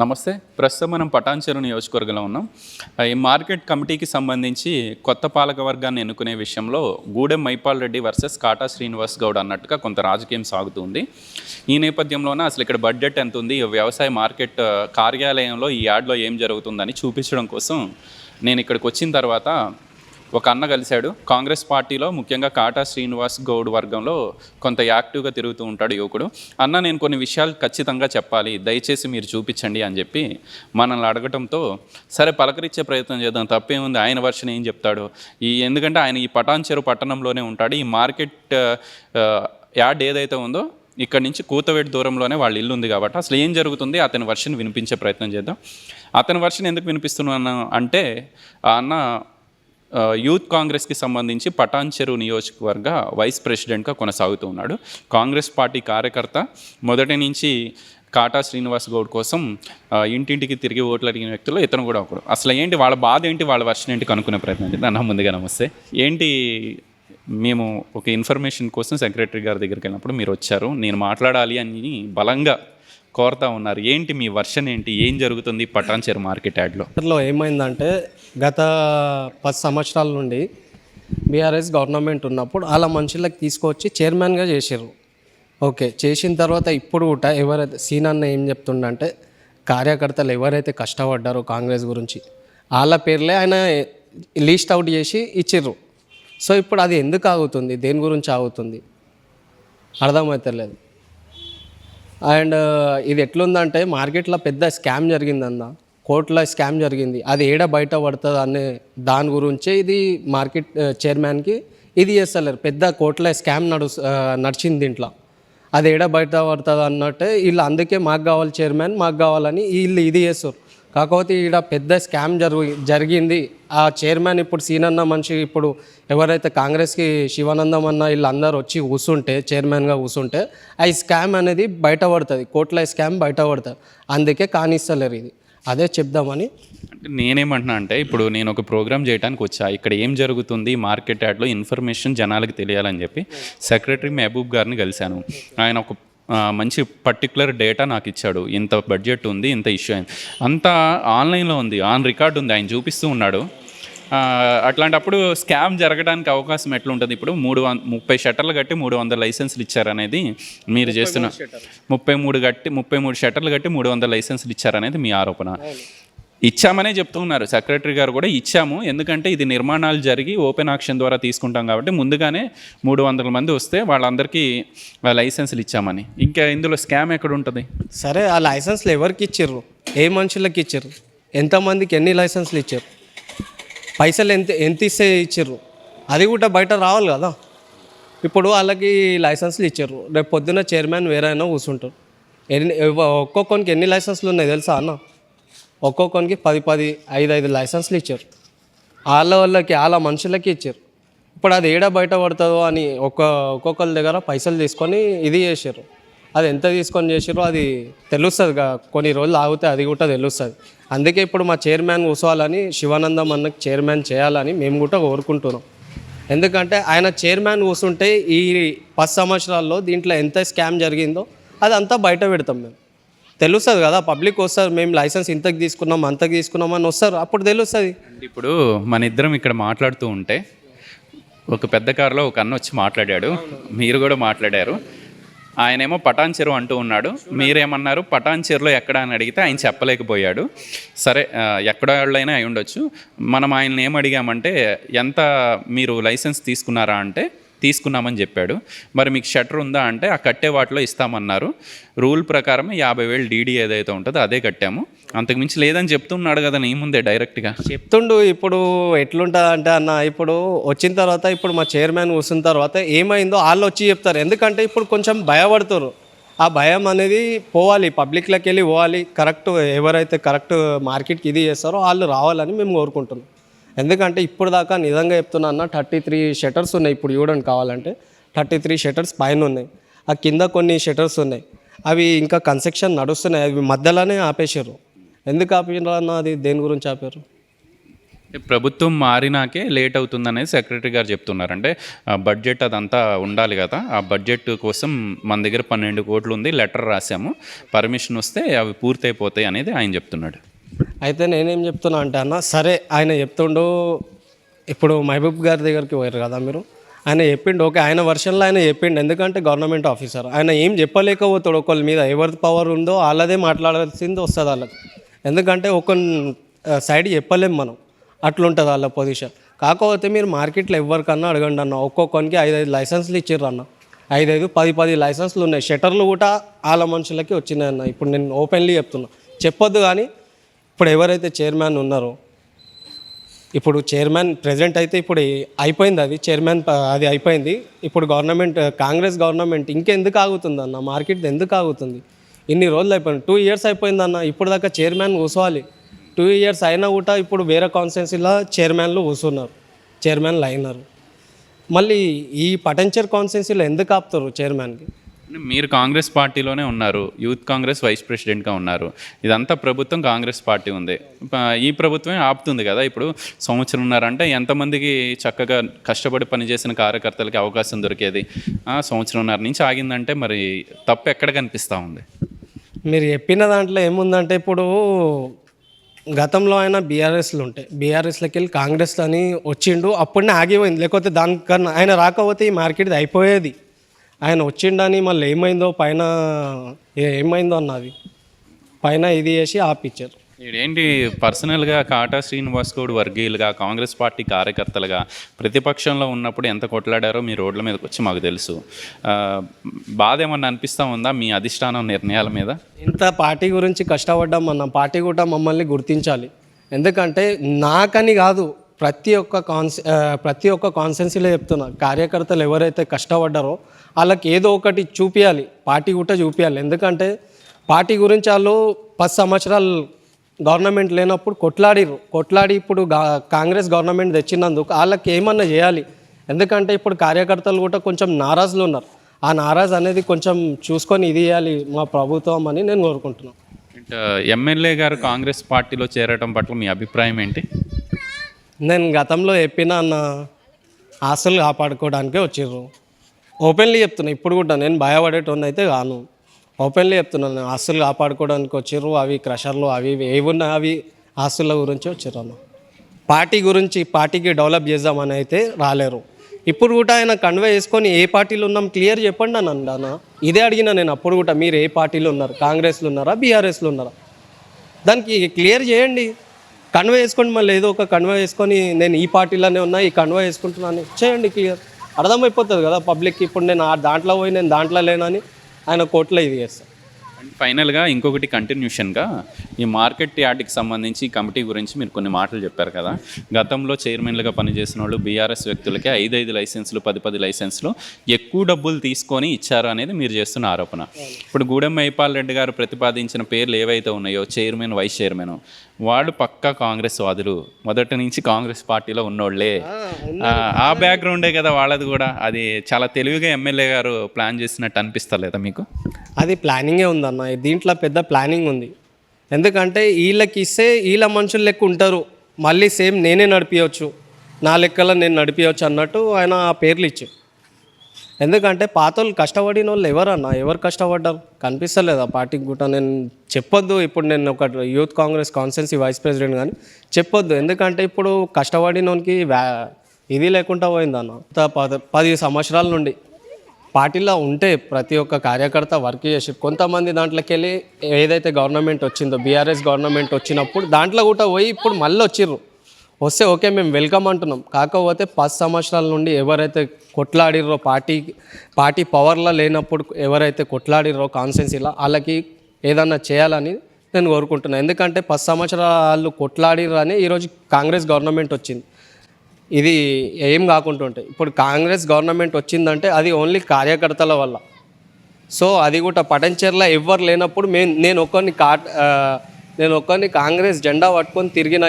నమస్తే. ప్రస్తుతం మనం పటాన్చెరు నియోజకవర్గంలో ఉన్నాం. ఈ మార్కెట్ కమిటీకి సంబంధించి కొత్త పాలక వర్గాన్ని ఎన్నుకునే విషయంలో గూడెం మైపాల్ రెడ్డి వర్సెస్ కాటా శ్రీనివాస్ గౌడ్ అన్నట్టుగా కొంత రాజకీయం సాగుతుంది. ఈ నేపథ్యంలోనే అసలు ఇక్కడ బడ్జెట్ ఎంత ఉంది, వ్యవసాయ మార్కెట్ కార్యాలయంలో ఈ యార్డ్లో ఏం జరుగుతుందని చూపించడం కోసం నేను ఇక్కడికి వచ్చిన తర్వాత ఒక అన్న కలిశాడు. కాంగ్రెస్ పార్టీలో ముఖ్యంగా కాటా శ్రీనివాస్ గౌడ్ వర్గంలో కొంత యాక్టివ్గా తిరుగుతూ ఉంటాడు యువకుడు. అన్న, నేను కొన్ని విషయాలు ఖచ్చితంగా చెప్పాలి, దయచేసి మీరు చూపించండి అని చెప్పి మనల్ని అడగటంతో సరే పలకరించే ప్రయత్నం చేద్దాం, తప్పేముంది, ఆయన వర్షన్ ఏం చెప్తాడు. ఎందుకంటే ఆయన ఈ పటాన్చెరు పట్టణంలోనే ఉంటాడు. ఈ మార్కెట్ యార్డ్ ఏదైతే ఉందో ఇక్కడ నుంచి కూతవేటి దూరంలోనే వాళ్ళ ఇల్లు ఉంది కాబట్టి అసలు ఏం జరుగుతుంది అతని వర్షన్ వినిపించే ప్రయత్నం చేద్దాం. అతని వర్షన్ ఎందుకు వినిపిస్తున్నాను అంటే ఆ అన్న యూత్ కాంగ్రెస్కి సంబంధించి పటాన్చెరు నియోజకవర్గ వైస్ ప్రెసిడెంట్గా కొనసాగుతూ ఉన్నాడు. కాంగ్రెస్ పార్టీ కార్యకర్త, మొదటి నుంచి కాటా శ్రీనివాస్ గౌడ్ కోసం ఇంటింటికి తిరిగి ఓట్లు అడిగిన వ్యక్తులు ఇతను కూడా ఒకడు. అసలు ఏంటి వాళ్ళ బాధ ఏంటి, వాళ్ళ వర్షన్ ఏంటి కనుక్కునే ప్రయత్నం చేద్దాం. అన్న, ముందుగా నమస్తే. ఏంటి, మేము ఒక ఇన్ఫర్మేషన్ కోసం సెక్రటరీ గారి దగ్గరికి వెళ్ళినప్పుడు మీరు వచ్చారు, నేను మాట్లాడాలి అని బలంగా కోరుతా ఉన్నారు. ఏంటి మీ వర్షన్ ఏంటి, ఏం జరుగుతుంది పటాన్చెరు మార్కెట్ యార్డ్లో? ఏమైందంటే గత 10 సంవత్సరాల నుండి బీఆర్ఎస్ గవర్నమెంట్ ఉన్నప్పుడు అలా మనుషులకు తీసుకొచ్చి చైర్మన్గా చేసారు. ఓకే, చేసిన తర్వాత ఇప్పుడు కూడా ఎవరైతే సీనన్న ఏం చెప్తుండంటే కార్యకర్తలు ఎవరైతే కష్టపడ్డారో కాంగ్రెస్ గురించి వాళ్ళ పేర్లే ఆయన లిస్ట్ అవుట్ చేసి ఇచ్చిర్రు. సో ఇప్పుడు అది ఎందుకు ఆగుతుంది, దేని గురించి ఆగుతుంది అర్థమవుతలేదు. అండ్ ఇది ఎట్లుందంటే మార్కెట్లో పెద్ద స్కామ్ జరిగిందన్న, కోట్ల స్కామ్ జరిగింది. అది ఏడ బయట పడుతుంది అనే దాని గురించే ఇది మార్కెట్ చైర్మన్కి ఇది చేస్తలేరు. పెద్ద కోట్ల స్కామ్ నడిచింది దీంట్లో. అది ఏడ బయట పడుతుంది అన్నట్టే వీళ్ళు అందుకే మాకు కావాలి చైర్మన్, మాకు కావాలని వీళ్ళు ఇది చేస్తారు. కాకపోతే ఈడ పెద్ద స్కామ్ జరిగింది. ఆ చైర్మన్ ఇప్పుడు సీనన్న మనిషి ఇప్పుడు ఎవరైతే కాంగ్రెస్కి శివానందం అన్న వీళ్ళందరూ వచ్చి కూర్చుంటే చైర్మన్గా కూర్చుంటే ఆ స్కామ్ అనేది బయటపడుతుంది, కోట్ల స్కామ్ బయటపడుతుంది. అందుకే కానిస్తలేరు. ఇది అదే చెప్దామని. అంటే నేనేమంటున్నా అంటే ఇప్పుడు నేను ఒక ప్రోగ్రామ్ చేయడానికి వచ్చా, ఇక్కడ ఏం జరుగుతుంది మార్కెట్ యార్డ్లో ఇన్ఫర్మేషన్ జనాలకు తెలియాలని చెప్పి సెక్రటరీ మహబూబ్ గారిని కలిశాను. ఆయన ఒక మంచి పర్టికులర్ డేటా నాకు ఇచ్చాడు. ఇంత బడ్జెట్ ఉంది, ఇంత ఇష్యూ అయింది, అంతా ఆన్లైన్లో ఉంది, ఆన్ రికార్డ్ ఉంది, ఆయన చూపిస్తూ ఉన్నాడు. అట్లాంటప్పుడు స్కామ్ జరగడానికి అవకాశం ఎట్లుంటుంది? ఇప్పుడు 30 షట్టర్లు కట్టి 300 లైసెన్సులు ఇచ్చారనేది మీరు చేస్తున్న 33 షట్టర్లు కట్టి 300 లైసెన్సులు ఇచ్చారనేది మీ ఆరోపణ. ఇచ్చామనే చెప్తూ ఉన్నారు సెక్రటరీ గారు కూడా. ఇచ్చాము, ఎందుకంటే ఇది నిర్మాణాలు జరిగి ఓపెన్ ఆక్షన్ ద్వారా తీసుకుంటాం కాబట్టి ముందుగానే 300 మంది వస్తే వాళ్ళందరికీ లైసెన్సులు ఇచ్చామని. ఇంకా ఇందులో స్కామ్ ఎక్కడ ఉంటుంది? సరే, ఆ లైసెన్స్లు ఎవరికి ఇచ్చారు, ఏ మనుషులకి ఇచ్చారు, ఎంతమందికి ఎన్ని లైసెన్సులు ఇచ్చారు, పైసలు ఎంత ఇస్తే ఇచ్చారు, అది కూడా బయట రావాలి కదా. ఇప్పుడు వాళ్ళకి లైసెన్సులు ఇచ్చారు, రేపు పొద్దున్న చైర్మన్ వేరైనా కూర్చుంటారు. ఒక్కొక్కరికి ఎన్ని లైసెన్సులు ఉన్నాయి తెలుసా అన్న? ఒక్కొక్కరికి 10, 5 లైసెన్సులు ఇచ్చారు. వాళ్ళ మనుషులకి ఇచ్చారు. ఇప్పుడు అది ఏడా బయట పడుతుందో అని ఒక్కొక్కరి దగ్గర పైసలు తీసుకొని ఇది చేశారు. అది ఎంత తీసుకొని చేసారో అది తెలుస్తుంది. కొన్ని రోజులు ఆగితే అది కూడా తెలుస్తుంది. అందుకే ఇప్పుడు మా చైర్మన్ కూర్చోవాలని, శివానందం అన్నకి చైర్మన్ చేయాలని మేము కూడా కోరుకుంటున్నాం. ఎందుకంటే ఆయన చైర్మన్ కూర్చుంటే ఈ 10 సంవత్సరాల్లో దీంట్లో ఎంత స్కామ్ జరిగిందో అది అంతా బయట పెడతాం. మేము తెలుస్తుంది కదా, పబ్లిక్ వస్తారు, మేము లైసెన్స్ ఇంతకు తీసుకున్నాం అంతకు తీసుకున్నాం అని వస్తారు, అప్పుడు తెలుస్తుంది. ఇప్పుడు మన ఇద్దరం ఇక్కడ మాట్లాడుతూ ఉంటే ఒక పెద్ద కారులో ఒక అన్న వచ్చి మాట్లాడాడు, మీరు కూడా మాట్లాడారు. ఆయనేమో పటాన్చెరు అంటూ ఉన్నాడు, మీరేమన్నారు పటాన్చెరులో ఎక్కడ అని అడిగితే ఆయన చెప్పలేకపోయాడు. సరే, ఎక్కడ వాళ్ళైనా అయి ఉండొచ్చు. మనం ఆయన ఏం అడిగామంటే ఎంత మీరు లైసెన్స్ తీసుకున్నారా అంటే తీసుకున్నామని చెప్పాడు. మరి మీకు షట్టర్ ఉందా అంటే ఆ కట్టే వాటిలో ఇస్తామన్నారు. రూల్ ప్రకారం 50,000 డీడీ ఏదైతే ఉంటుందో అదే కట్టాము, అంతకుమించి లేదని చెప్తున్నాడు కదా నీ ముందే డైరెక్ట్గా చెప్తుండు. ఇప్పుడు ఎట్లుంటుంది అంటే అన్న, ఇప్పుడు వచ్చిన తర్వాత ఇప్పుడు మా చైర్మన్ కూర్చున్న తర్వాత ఏమైందో వాళ్ళు వచ్చి చెప్తారు. ఎందుకంటే ఇప్పుడు కొంచెం భయపడుతారు. ఆ భయం అనేది పోవాలి, పబ్లిక్లోకి వెళ్ళి పోవాలి. కరెక్ట్ ఎవరైతే కరెక్ట్ మార్కెట్కి ఇది చేస్తారో వాళ్ళు రావాలని మేము కోరుకుంటున్నాం. ఎందుకంటే ఇప్పుడు దాకా నిజంగా చెప్తున్నా అన్న, 33 షట్టర్స్ ఉన్నాయి. ఇప్పుడు చూడండి కావాలంటే 33 షట్టర్స్ పైన ఉన్నాయి, ఆ కింద కొన్ని షట్టర్స్ ఉన్నాయి. అవి ఇంకా కన్స్ట్రక్షన్ నడుస్తున్నాయి, అవి మధ్యలోనే ఆపేశారు. ఎందుకు ఆపారు అన్న? అది దేని గురించి ఆపారు? ప్రభుత్వం మారినాకే లేట్ అవుతుందనేది సెక్రటరీ గారు చెప్తున్నారు. అంటే బడ్జెట్ అదంతా ఉండాలి కదా, ఆ బడ్జెట్ కోసం మన దగ్గర 12 కోట్లు ఉంది, లెటర్ రాసాము, పర్మిషన్ వస్తే అవి పూర్తయిపోతాయి అనేది ఆయన చెప్తున్నాడు. అయితే నేనేం చెప్తున్నా అంటే అన్న, సరే ఆయన చెప్తుండు, ఇప్పుడు మహబూబ్ గారి దగ్గరికి పోయారు కదా మీరు, ఆయన చెప్పిండు ఓకే, ఆయన వర్షన్లో ఆయన చెప్పిండు, ఎందుకంటే గవర్నమెంట్ ఆఫీసర్ ఆయన ఏం చెప్పలేకపోతాడు. ఒకళ్ళ మీద ఎవరి పవర్ ఉందో వాళ్ళదే మాట్లాడాల్సింది వస్తుంది వాళ్ళకి, ఎందుకంటే ఒక సైడ్ చెప్పలేం మనం, అట్లుంటుంది వాళ్ళ పొజిషన్. కాకపోతే మీరు మార్కెట్లో ఎవరికన్నా అడగండి అన్న, ఒక్కొక్కరికి 5 లైసెన్స్లు ఇచ్చిర్రు అన్న, 5 10 లైసెన్స్లు ఉన్నాయి. షట్టర్లు కూడా వాళ్ళ మనుషులకి వచ్చినాయి అన్న. ఇప్పుడు నేను ఓపెన్లీ చెప్తున్నా, చెప్పొద్దు కానీ ఇప్పుడు ఎవరైతే చైర్మన్ ఉన్నారో, ఇప్పుడు చైర్మన్ ప్రెజెంట్ అయితే ఇప్పుడు అయిపోయింది, అది చైర్మన్ అది అయిపోయింది. ఇప్పుడు గవర్నమెంట్, కాంగ్రెస్ గవర్నమెంట్ ఇంకెందుకు ఆగుతుంది అన్న, మార్కెట్ ఎందుకు ఆగుతుంది? ఇన్ని రోజులు అయిపోయింది, 2 years అయిపోయిందన్న, ఇప్పుడు దాకా చైర్మన్ కూర్చోవాలి. 2 years అయినా కూడా ఇప్పుడు వేరే కాన్స్టిట్యున్సీలో చైర్మన్లు కూర్చున్నారు, చైర్మన్లు అయినారు. మళ్ళీ ఈ పటంచర్ కాన్స్టిట్యున్సీలో ఎందుకు ఆపుతారు చైర్మన్కి? మీరు కాంగ్రెస్ పార్టీలోనే ఉన్నారు, యూత్ కాంగ్రెస్ వైస్ ప్రెసిడెంట్గా ఉన్నారు, ఇదంతా ప్రభుత్వం కాంగ్రెస్ పార్టీ ఉంది, ఈ ప్రభుత్వమే ఆపుతుంది కదా. ఇప్పుడు సంవత్సరంన్నర అంటే ఎంతమందికి చక్కగా కష్టపడి పనిచేసిన కార్యకర్తలకి అవకాశం దొరికేది, సంవత్సరంన్నర నుంచి ఆగిందంటే మరి తప్పు ఎక్కడ కనిపిస్తూ ఉంది? మీరు చెప్పిన దాంట్లో ఏముందంటే, ఇప్పుడు గతంలో ఆయన బీఆర్ఎస్లు ఉంటాయి, బీఆర్ఎస్లోకి వెళ్ళి కాంగ్రెస్ అని వచ్చిండు, అప్పుడనే ఆగిపోయింది. లేకపోతే దానికన్నా ఆయన రాకపోతే ఈ మార్కెట్ అయిపోయేది. ఆయన వచ్చిండని మళ్ళీ ఏమైందో పైన, ఏమైందో అన్నది పైన ఇది చేసి ఆపిచ్చారు. ఇదేంటి పర్సనల్గా కాటా శ్రీనివాస్ గౌడ్ వర్గీయులుగా కాంగ్రెస్ పార్టీ కార్యకర్తలుగా ప్రతిపక్షంలో ఉన్నప్పుడు ఎంత కొట్లాడారో మీ రోడ్ల మీదకి వచ్చి మాకు తెలుసు. బాధ ఏమన్నా అనిపిస్తూ ఉందా మీ అధిష్టానం నిర్ణయాల మీద? ఇంత పార్టీ గురించి కష్టపడ్డాం అన్న, పార్టీ కూడా మమ్మల్ని గుర్తించాలి. ఎందుకంటే నాకని కాదు, ప్రతి ఒక్క కాన్స్టిట్యున్సీలో చెప్తున్నా, కార్యకర్తలు ఎవరైతే కష్టపడ్డారో వాళ్ళకి ఏదో ఒకటి చూపించాలి, పార్టీ కూడా చూపించాలి. ఎందుకంటే పార్టీ గురించి వాళ్ళు 10 సంవత్సరాలు గవర్నమెంట్ లేనప్పుడు కొట్లాడి ఇప్పుడు కాంగ్రెస్ గవర్నమెంట్ తెచ్చినందుకు వాళ్ళకి ఏమన్నా చేయాలి. ఎందుకంటే ఇప్పుడు కార్యకర్తలు కూడా కొంచెం నారాజులు ఉన్నారు, ఆ నారాజు అనేది కొంచెం చూసుకొని ఇది చేయాలి మా ప్రభుత్వం అని నేను కోరుకుంటున్నాను. ఎమ్మెల్యే గారు కాంగ్రెస్ పార్టీలో చేరడం పట్ల మీ అభిప్రాయం ఏంటి? నేను గతంలో చెప్పిన అన్న, ఆస్తులు కాపాడుకోవడానికే వచ్చిర్రు. ఓపెన్లీ చెప్తున్నా, ఇప్పుడు కూడా నేను భయపడేటోని అయితే కాను, ఓపెన్లీ చెప్తున్నాను. ఆస్తులు కాపాడుకోవడానికి వచ్చిర్రు, అవి క్రషర్లు అవి ఏమున్నా అవి ఆస్తుల గురించి వచ్చిర్రు అన్న. పార్టీ గురించి, పార్టీకి డెవలప్ చేద్దామని అయితే రాలేరు. ఇప్పుడు కూడా ఆయన కన్వే చేసుకొని ఏ పార్టీలో ఉన్నాం క్లియర్ చెప్పండి అని అన్న, ఇదే అడిగినా నేను అప్పుడు కూడా, మీరు ఏ పార్టీలో ఉన్నారు, కాంగ్రెస్లో ఉన్నారా బీఆర్ఎస్లో ఉన్నారా, దానికి క్లియర్ చేయండి, కన్వే చేసుకోండి. మళ్ళీ ఏదో ఒక కన్వే చేసుకొని నేను ఈ పార్టీలోనే ఉన్నా, ఈ కన్వే చేసుకుంటున్నాను చేయండి, క్లియర్ అర్థమైపోతుంది కదా పబ్లిక్కి. ఇప్పుడు నేను దాంట్లో పోయి నేను దాంట్లో లేనని ఆయన కోర్టులో ఇది చేస్తాను. అండ్ ఫైనల్గా ఇంకొకటి కంటిన్యూషన్గా ఈ మార్కెట్ యార్డ్కి సంబంధించి కమిటీ గురించి మీరు కొన్ని మాటలు చెప్పారు కదా. గతంలో చైర్మన్లుగా పనిచేసిన వాళ్ళు బీఆర్ఎస్ వ్యక్తులకే 5 లైసెన్సులు 10 లైసెన్సులు ఎక్కువ డబ్బులు తీసుకొని ఇచ్చారు అనేది మీరు చేస్తున్న ఆరోపణ. ఇప్పుడు గూడెం మైపాల్ రెడ్డి గారు ప్రతిపాదించిన పేర్లు ఏవైతే ఉన్నాయో, చైర్మన్ వైస్ చైర్మన్, వాళ్ళు పక్కా కాంగ్రెస్ వాదులు, మొదటి నుంచి కాంగ్రెస్ పార్టీలో ఉన్నోళ్లే, ఆ బ్యాక్గ్రౌండే కదా వాళ్ళది కూడా. అది చాలా తెలివిగా ఎమ్మెల్యే గారు ప్లాన్ చేసినట్టు అనిపిస్తలేదా మీకు? అది ప్లానింగే ఉందన్న, దీంట్లో పెద్ద ప్లానింగ్ ఉంది. ఎందుకంటే వీళ్ళకి ఇస్తే వీళ్ళ మనుషులు లెక్క ఉంటారు, మళ్ళీ సేమ్ నేనే నడిపించవచ్చు, నా లెక్కలో నేను నడిపించవచ్చు అన్నట్టు ఆయన ఆ పేర్లు ఇచ్చి. ఎందుకంటే పాతోళ్ళు కష్టపడిన వాళ్ళు ఎవరన్నా, ఎవరు కష్టపడ్డారు కనిపిస్తలేదా పార్టీకి కూడా? నేను చెప్పొద్దు, ఇప్పుడు నేను ఒక youth Congress constituency vice president కానీ చెప్పొద్దు, ఎందుకంటే ఇప్పుడు కష్టపడినోనికి ఇది లేకుండా పోయిందన్న. 10 సంవత్సరాల నుండి పార్టీలో ఉంటే ప్రతి ఒక్క కార్యకర్త వర్క్ చేసి, కొంతమంది దాంట్లోకి వెళ్ళి ఏదైతే గవర్నమెంట్ వచ్చిందో, బీఆర్ఎస్ గవర్నమెంట్ వచ్చినప్పుడు దాంట్లో కూడా పోయి ఇప్పుడు మళ్ళీ వచ్చిర్రు, వస్తే ఓకే మేము వెల్కమ్ అంటున్నాం. కాకపోతే 10 సంవత్సరాల నుండి ఎవరైతే కొట్లాడిర్రో, పార్టీ పవర్లో లేనప్పుడు ఎవరైతే కొట్లాడిర్రో కాన్స్టిట్యున్సీలో, వాళ్ళకి ఏదన్నా చేయాలని నేను కోరుకుంటున్నాను. ఎందుకంటే 10 సంవత్సరాలు కొట్లాడిర్రు అని ఈరోజు కాంగ్రెస్ గవర్నమెంట్ వచ్చింది. ఇది ఏం కాకుంటుంటే ఇప్పుడు కాంగ్రెస్ గవర్నమెంట్ వచ్చిందంటే అది ఓన్లీ కార్యకర్తల వల్ల. సో అది కూడా పటంచెర్లో ఎవ్వరు లేనప్పుడు నేను ఒక్కరిని కాంగ్రెస్ జెండా పట్టుకొని తిరిగిన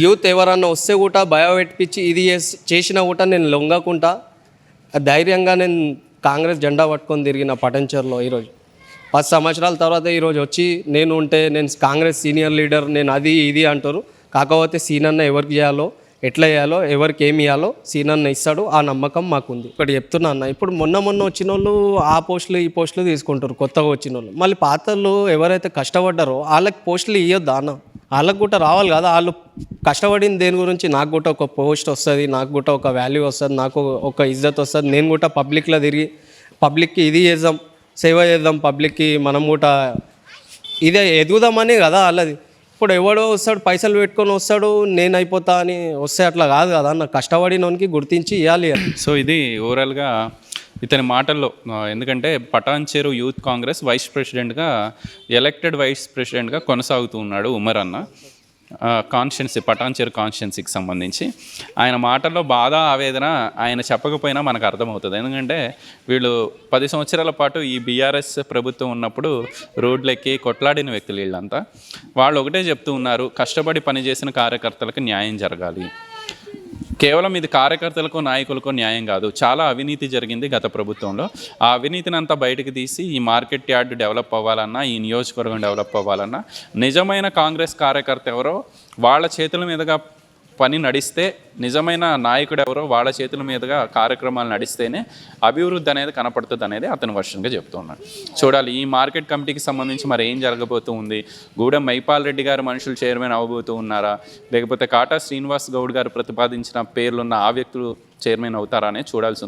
యూత్ ఎవరన్నా వస్తే కూడా భయపెట్టించి ఇది చేసినా కూడా నేను లొంగకుండా ధైర్యంగా నేను కాంగ్రెస్ జెండా పట్టుకొని తిరిగిన పటంచెర్లో. ఈరోజు 10 సంవత్సరాల తర్వాత ఈరోజు వచ్చి నేను కాంగ్రెస్ సీనియర్ లీడర్, నేను అది ఇది అంటారు. కాకపోతే సీనన్న ఎవరికి చేయాలో ఎట్లా చేయాలో ఎవరికి ఏమి ఇవ్వాలో సీనన్న ఇస్తాడు, ఆ నమ్మకం మాకుంది. ఇక్కడ చెప్తున్నా అన్న, ఇప్పుడు మొన్న వచ్చిన వాళ్ళు ఆ పోస్టులు ఈ పోస్టులు తీసుకుంటారు, కొత్తగా వచ్చిన వాళ్ళు. మళ్ళీ పాతలు ఎవరైతే కష్టపడ్డారో వాళ్ళకి పోస్టులు ఇవ్వద్దా అన్న? వాళ్ళకు కూడా రావాలి కదా. వాళ్ళు కష్టపడిన దేని గురించి నాకు కూడా ఒక పోస్ట్ వస్తుంది, నాకు కూడా ఒక వాల్యూ వస్తుంది, నాకు ఒక ఇజ్జత్ వస్తుంది. నేను కూడా పబ్లిక్లో తిరిగి పబ్లిక్కి ఇది చేద్దాం, సేవ చేద్దాం, పబ్లిక్కి మనం కూడా ఇదే ఎదుగుదామని కదా వాళ్ళది. ఇప్పుడు ఎవడో వస్తాడు పైసలు పెట్టుకొని వస్తాడు, నేను అయిపోతా అని వస్తే అట్లా కాదు కదా అన్న. కష్టపడినోనికి గుర్తించి ఇవ్వాలి. సో ఇది ఓవరాల్గా ఇతని మాటల్లో, ఎందుకంటే పటాన్చెరు యూత్ కాంగ్రెస్ వైస్ ప్రెసిడెంట్గా ఎలక్టెడ్ వైస్ ప్రెసిడెంట్గా కొనసాగుతూ ఉన్నాడు ఉమర్ అన్న. కాన్స్టిట్యున్సీ పటాన్చెరు కాన్స్టిట్యున్సీకి సంబంధించి ఆయన మాటల్లో బాధ ఆవేదన ఆయన చెప్పకపోయినా మనకు అర్థమవుతుంది. ఎందుకంటే వీళ్ళు 10 సంవత్సరాల పాటు ఈ బీఆర్ఎస్ ప్రభుత్వం ఉన్నప్పుడు రోడ్లెక్కి కొట్లాడిన వ్యక్తులు వీళ్ళంతా. వాళ్ళు ఒకటే చెప్తూ ఉన్నారు, కష్టపడి పనిచేసిన కార్యకర్తలకు న్యాయం జరగాలి. కేవలం ఇది కార్యకర్తలకు నాయకులకు న్యాయం కాదు, చాలా అవినీతి జరిగింది గత ప్రభుత్వంలో. ఆ అవినీతిని అంతా బయటకు తీసి ఈ మార్కెట్ యార్డ్ డెవలప్ అవ్వాలన్నా, ఈ నియోజకవర్గం డెవలప్ అవ్వాలన్నా నిజమైన కాంగ్రెస్ కార్యకర్త ఎవరో వాళ్ళ చేతుల మీదుగా పని నడిస్తే, నిజమైన నాయకుడు ఎవరో వాళ్ళ చేతుల మీదుగా కార్యక్రమాలు నడిస్తేనే అభివృద్ధి అనేది కనపడుతుంది అనేది అతను వర్షంగా చెప్తున్నాడు. చూడాలి ఈ మార్కెట్ కమిటీకి సంబంధించి మరి ఏం జరగబోతూ ఉంది. గూడెం మైపాల్ రెడ్డి గారు మనుషులు చైర్మన్ అవ్వబోతూ ఉన్నారా, లేకపోతే కాటా శ్రీనివాస్ గౌడ్ గారు ప్రతిపాదించిన పేర్లున్న ఆ వ్యక్తులు చైర్మన్ అవుతారా అనేది చూడాల్సి ఉంది.